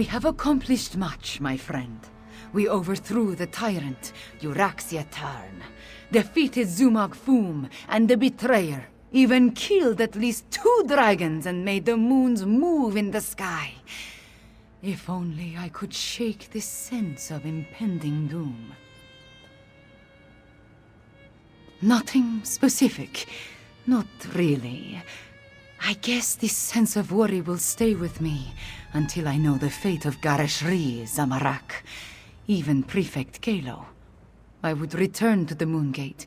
We have accomplished much, my friend. We overthrew the tyrant, Euraxia Tarn, defeated Zumog Foom and the Betrayer, even killed at least 2 dragons and made the moons move in the sky. If only I could shake this sense of impending doom. Nothing specific. Not really. I guess this sense of worry will stay with me until I know the fate of Gareshri, Zamorak, even Prefect Kalo. I would return to the Moongate,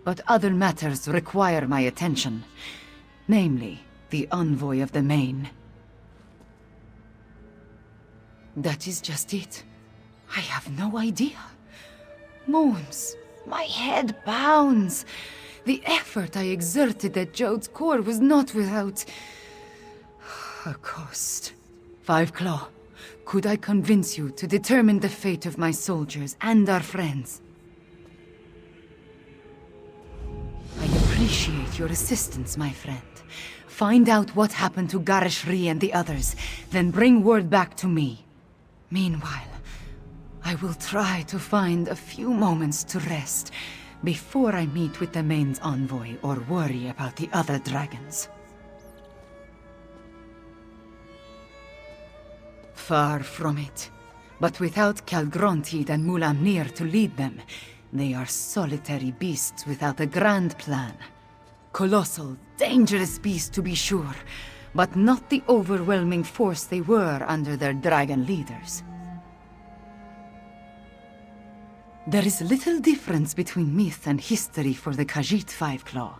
but other matters require my attention. Namely, the envoy of the Main. That is just it. I have no idea. Moons. My head pounds. The effort I exerted at Jode's core was not without a cost. Five Claw, could I convince you to determine the fate of my soldiers and our friends? I appreciate your assistance, my friend. Find out what happened to Gareshri and the others, then bring word back to me. Meanwhile, I will try to find a few moments to rest before I meet with the Main's envoy or worry about the other dragons. Far from it. But without Calgrontid and Mulamnir to lead them, they are solitary beasts without a grand plan. Colossal, dangerous beasts to be sure, but not the overwhelming force they were under their dragon leaders. There is little difference between myth and history for the Khajiit Five Claw.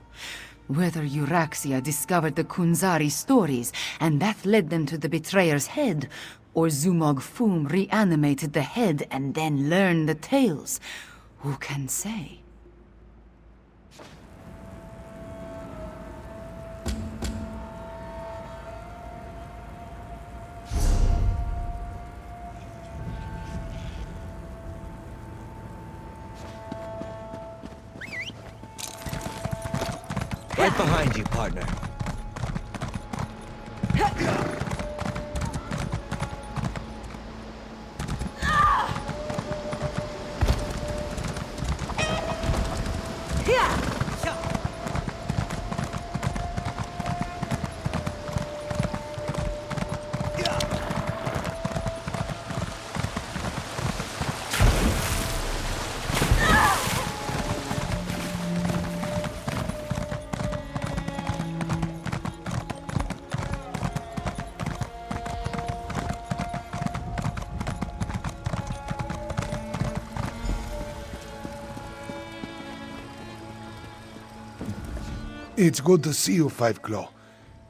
Whether Euraxia discovered the Kunzari stories and that led them to the Betrayer's head, or Zumog Foom reanimated the head and then learned the tales, who can say? Right behind you, partner. It's good to see you, Five Claw.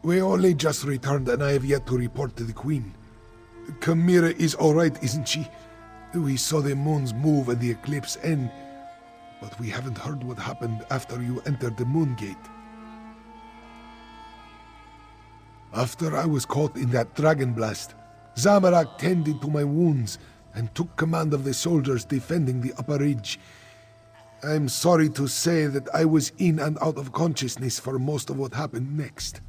We only just returned and I have yet to report to the Queen. Chimera is alright, isn't she? We saw the moons move and the eclipse end, but we haven't heard what happened after you entered the Moongate. After I was caught in that dragon blast, Zamorak tended to my wounds and took command of the soldiers defending the upper ridge. I'm sorry to say that I was in and out of consciousness for most of what happened next.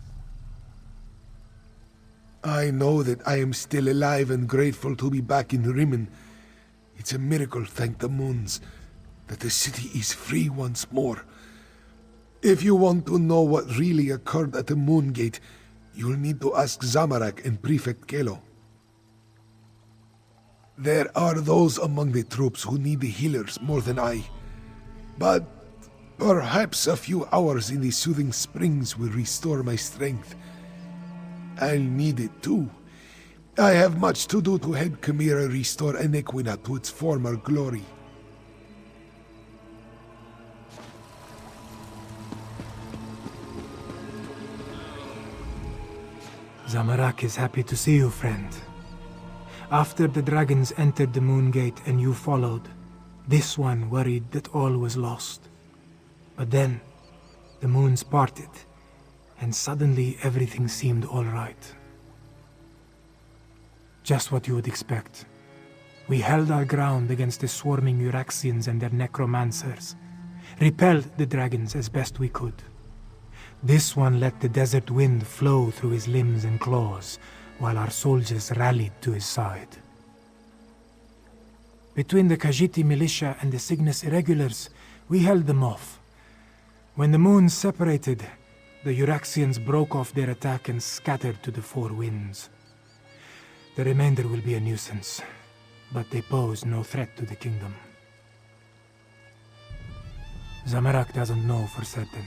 I know that I am still alive and grateful to be back in Rimmen. It's a miracle, thank the moons, that the city is free once more. If you want to know what really occurred at the Moongate, you'll need to ask Zamorak and Prefect Kalo. There are those among the troops who need the healers more than I. But perhaps a few hours in the soothing springs will restore my strength. I'll need it too. I have much to do to help Chimera restore Anequina to its former glory. Zamorak is happy to see you, friend. After the dragons entered the Moongate and you followed, this one worried that all was lost. But then, the moons parted, and suddenly everything seemed all right. Just what you would expect. We held our ground against the swarming Euraxians and their necromancers, repelled the dragons as best we could. This one let the desert wind flow through his limbs and claws, while our soldiers rallied to his side. Between the Khajiiti militia and the Cygnus irregulars, we held them off. When the moons separated, the Euraxians broke off their attack and scattered to the four winds. The remainder will be a nuisance, but they pose no threat to the kingdom. Zamorak doesn't know for certain.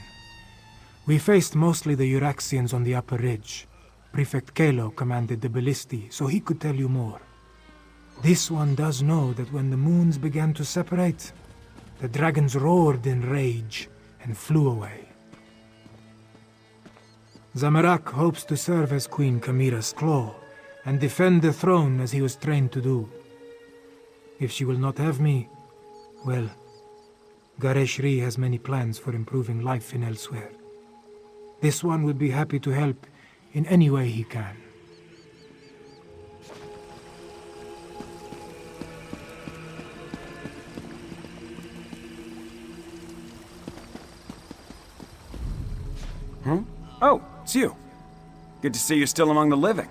We faced mostly the Euraxians on the upper ridge. Prefect Kalo commanded the ballistae, so he could tell you more. This one does know that when the moons began to separate, the dragons roared in rage and flew away. Zamorak hopes to serve as Queen Kamira's claw and defend the throne as he was trained to do. If she will not have me, well, Gareshri has many plans for improving life in Elsewhere. This one would be happy to help in any way he can. Oh, it's you. Good to see you're still among the living.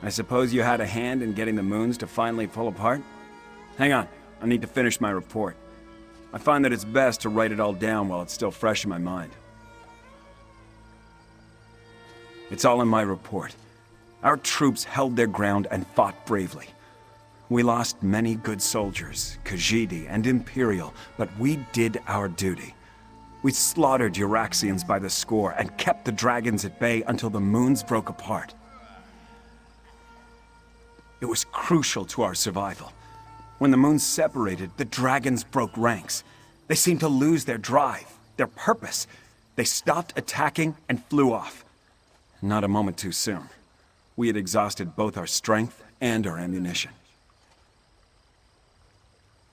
I suppose you had a hand in getting the moons to finally fall apart? Hang on, I need to finish my report. I find that it's best to write it all down while it's still fresh in my mind. It's all in my report. Our troops held their ground and fought bravely. We lost many good soldiers, Khajiiti and Imperial, but we did our duty. We slaughtered Euraxians by the score and kept the dragons at bay until the moons broke apart. It was crucial to our survival. When the moons separated, the dragons broke ranks. They seemed to lose their drive, their purpose. They stopped attacking and flew off. Not a moment too soon. We had exhausted both our strength and our ammunition.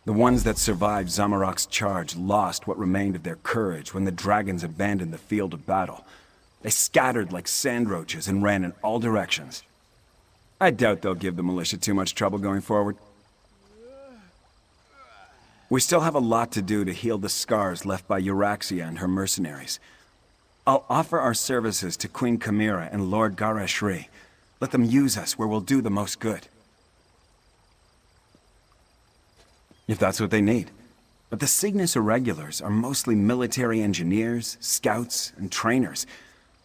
The ones that survived Zamorak's charge lost what remained of their courage when the dragons abandoned the field of battle. They scattered like sand roaches and ran in all directions. I doubt they'll give the militia too much trouble going forward. We still have a lot to do to heal the scars left by Euraxia and her mercenaries. I'll offer our services to Queen Kamira and Lord Gareshri. Let them use us where we'll do the most good. If that's what they need. But the Cygnus Irregulars are mostly military engineers, scouts, and trainers.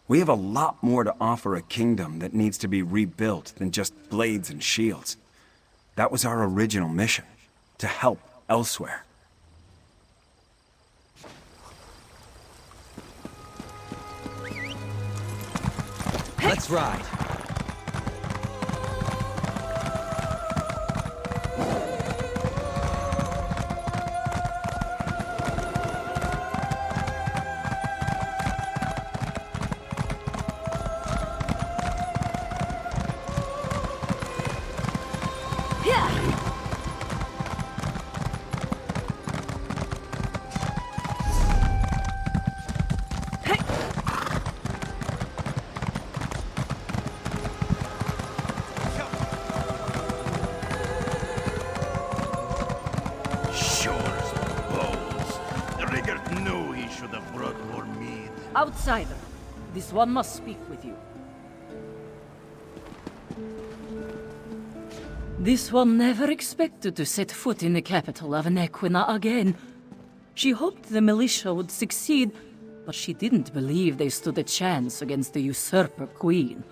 We have a lot more to offer a kingdom that needs to be rebuilt than just blades and shields. That was our original mission, to help elsewhere. Let's ride. Outsider, this one must speak with you. This one never expected to set foot in the capital of Anequina again. She hoped the militia would succeed, but she didn't believe they stood a chance against the usurper queen.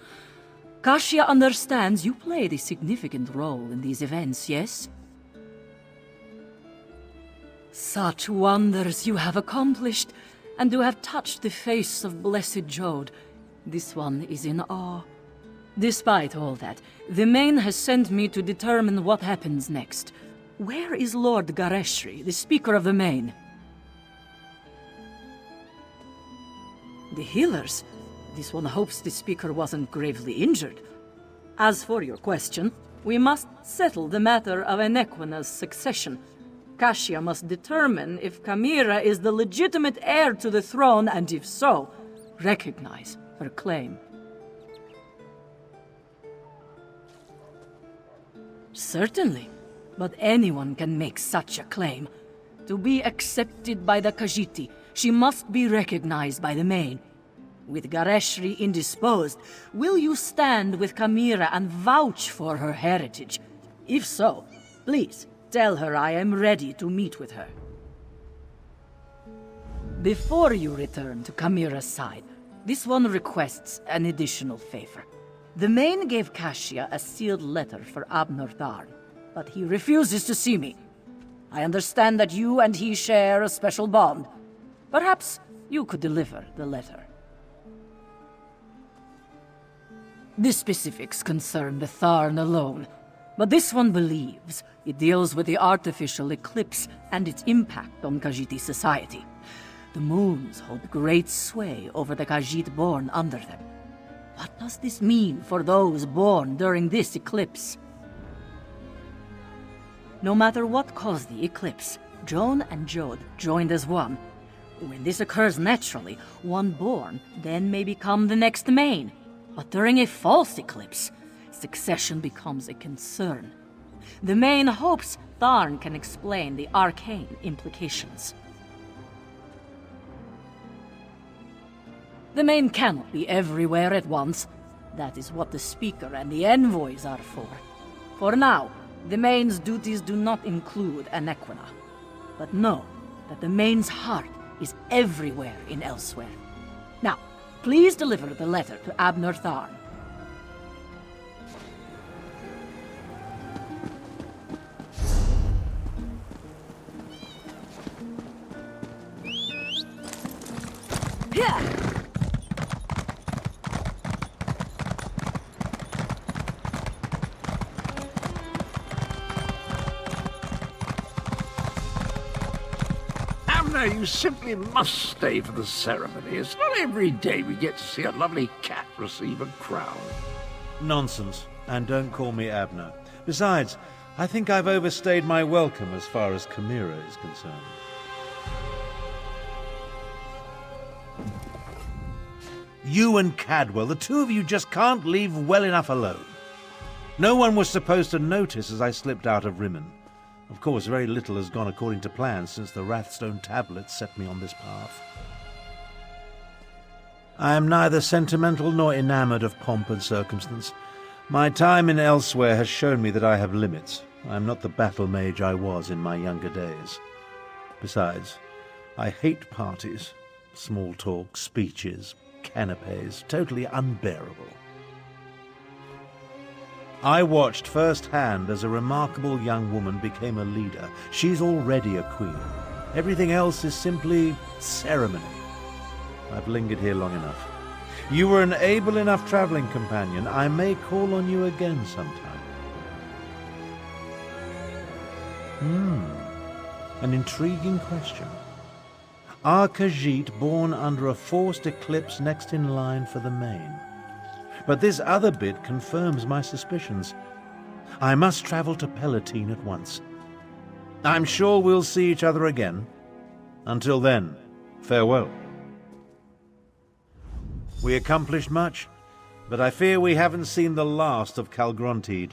Kashia understands you played a significant role in these events, yes? Such wonders you have accomplished, and to have touched the face of Blessed Jode. This one is in awe. Despite all that, the Main has sent me to determine what happens next. Where is Lord Gareshri, the Speaker of the Main? The healers? This one hopes the Speaker wasn't gravely injured. As for your question, we must settle the matter of Anequina's succession. Kashia must determine if Kamira is the legitimate heir to the throne, and if so, recognize her claim. Certainly, but anyone can make such a claim. To be accepted by the Khajiiti, she must be recognized by the Main. With Gareshri indisposed, will you stand with Kamira and vouch for her heritage? If so, please tell her I am ready to meet with her. Before you return to Kamira's side, this one requests an additional favor. The Main gave Kashia a sealed letter for Abner Tharn, but he refuses to see me. I understand that you and he share a special bond. Perhaps you could deliver the letter. The specifics concern the Tharn alone, but this one believes it deals with the artificial eclipse and its impact on Khajiit society. The moons hold great sway over the Khajiit born under them. What does this mean for those born during this eclipse? No matter what caused the eclipse, Joan and Jode joined as one. When this occurs naturally, one born then may become the next Main. But during a false eclipse, succession becomes a concern. The Main hopes Tharn can explain the arcane implications. The Main cannot be everywhere at once. That is what the Speaker and the envoys are for. For now, the Main's duties do not include Anequina. But know that the Main's heart is everywhere in Elsewhere. Now, please deliver the letter to Abner Tharn. Abner, you simply must stay for the ceremony. It's not every day we get to see a lovely cat receive a crown. Nonsense. And don't call me Abner. Besides, I think I've overstayed my welcome as far as Kamira is concerned. You and Cadwell, the two of you just can't leave well enough alone. No one was supposed to notice as I slipped out of Rimmen. Of course, very little has gone according to plan since the Wrathstone tablets set me on this path. I am neither sentimental nor enamored of pomp and circumstance. My time in Elsewhere has shown me that I have limits. I am not the battle mage I was in my younger days. Besides, I hate parties, small talk, speeches, canapes, totally unbearable. I watched firsthand as a remarkable young woman became a leader. She's already a queen. Everything else is simply ceremony. I've lingered here long enough. You were an able enough traveling companion. I may call on you again sometime. An intriguing question. Are Khajiit born under a forced eclipse next in line for the Main? But this other bit confirms my suspicions. I must travel to Palatine at once. I'm sure we'll see each other again. Until then, farewell. We accomplished much, but I fear we haven't seen the last of Calgrontiid.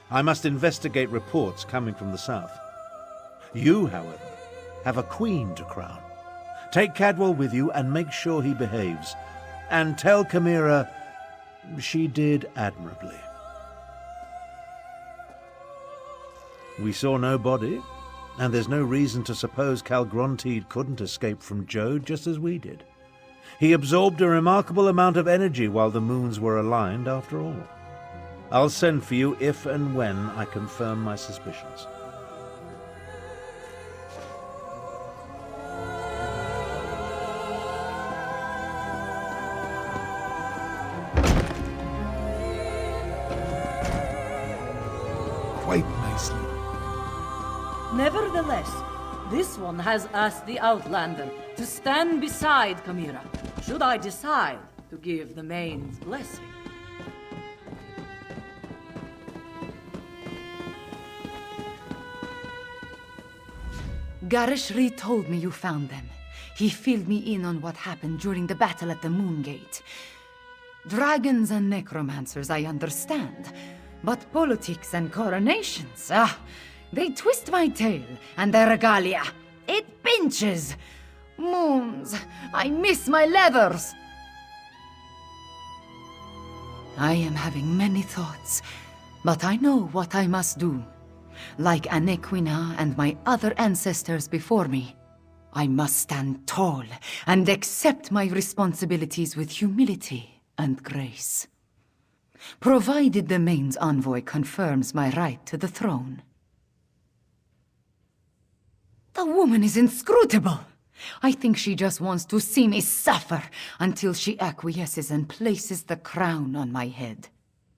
I must investigate reports coming from the south. You, however, have a queen to crown. Take Cadwell with you and make sure he behaves. And tell Kamira she did admirably. We saw no body, and there's no reason to suppose Calgrontiid couldn't escape from Jode just as we did. He absorbed a remarkable amount of energy while the moons were aligned, after all. I'll send for you if and when I confirm my suspicions. Quite nicely. Nevertheless, this one has asked the Outlander to stand beside Kamira, should I decide to give the Main's blessing. Gareshri told me you found them. He filled me in on what happened during the battle at the Moongate. Dragons and necromancers, I understand. But politics and coronations, they twist my tail, and their regalia, it pinches. Moons, I miss my leathers. I am having many thoughts, but I know what I must do. Like Anequina and my other ancestors before me, I must stand tall and accept my responsibilities with humility and grace. Provided the Main's envoy confirms my right to the throne. The woman is inscrutable! I think she just wants to see me suffer until she acquiesces and places the crown on my head.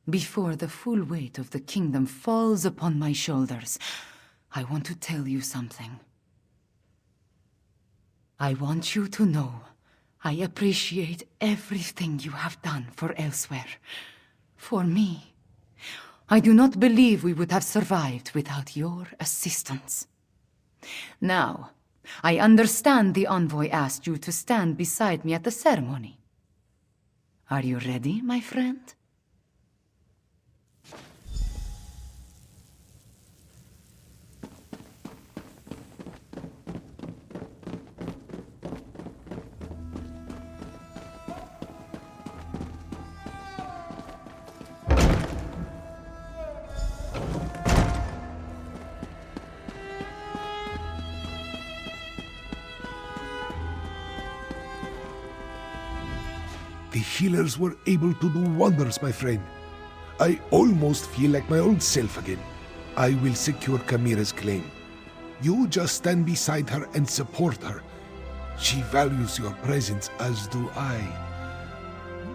Before the full weight of the kingdom falls upon my shoulders, I want to tell you something. I want you to know I appreciate everything you have done for Elsewhere. For me. I do not believe we would have survived without your assistance. Now, I understand the envoy asked you to stand beside me at the ceremony. Are you ready, my friend? The healers were able to do wonders, my friend. I almost feel like my old self again. I will secure Kamira's claim. You just stand beside her and support her. She values your presence, as do I.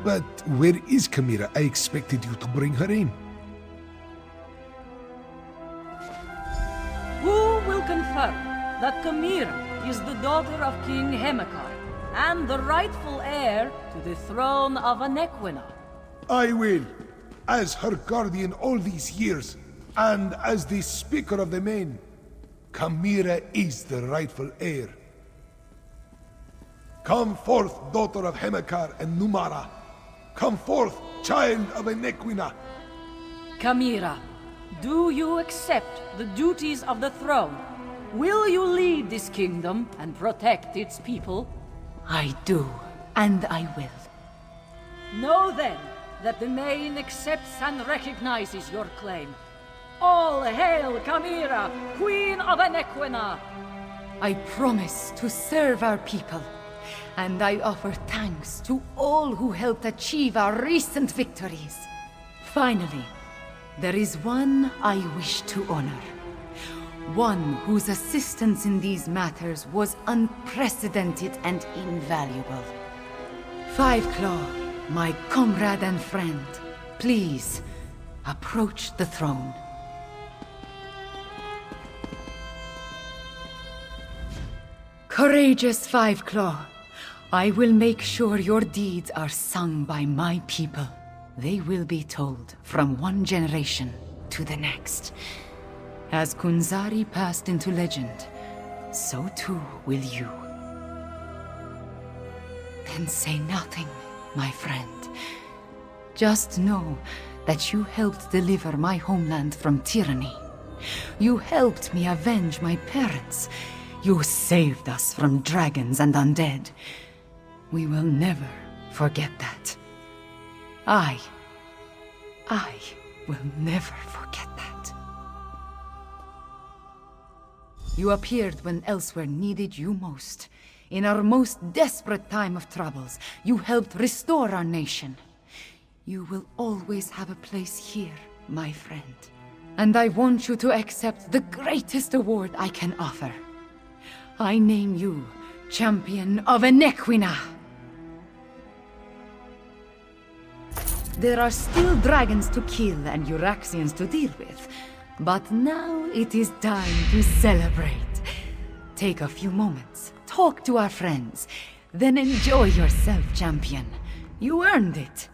But where is Kamira? I expected you to bring her in. Who will confirm that Kamira is the daughter of King Hemekar and the rightful heir to the throne of Anequina? I will, as her guardian all these years, and as the Speaker of the Main. Kamira is the rightful heir. Come forth, daughter of Hemekar and Numara. Come forth, child of Anequina. Kamira, do you accept the duties of the throne? Will you lead this kingdom and protect its people? I do, and I will. Know then that the Main accepts and recognizes your claim. All hail Kamira, Queen of Anequina! I promise to serve our people, and I offer thanks to all who helped achieve our recent victories. Finally, there is one I wish to honor. One whose assistance in these matters was unprecedented and invaluable. Five Claw, my comrade and friend, please, approach the throne. Courageous Five Claw, I will make sure your deeds are sung by my people. They will be told from one generation to the next. As Kunzari passed into legend, so too will you. Then say nothing, my friend. Just know that you helped deliver my homeland from tyranny. You helped me avenge my parents. You saved us from dragons and undead. We will never forget that. I will never forget that. You appeared when Elsewhere needed you most. In our most desperate time of troubles, you helped restore our nation. You will always have a place here, my friend. And I want you to accept the greatest award I can offer. I name you Champion of Anequina. There are still dragons to kill and Euraxians to deal with, but now it is time to celebrate. Take a few moments, talk to our friends, then enjoy yourself, champion. You earned it.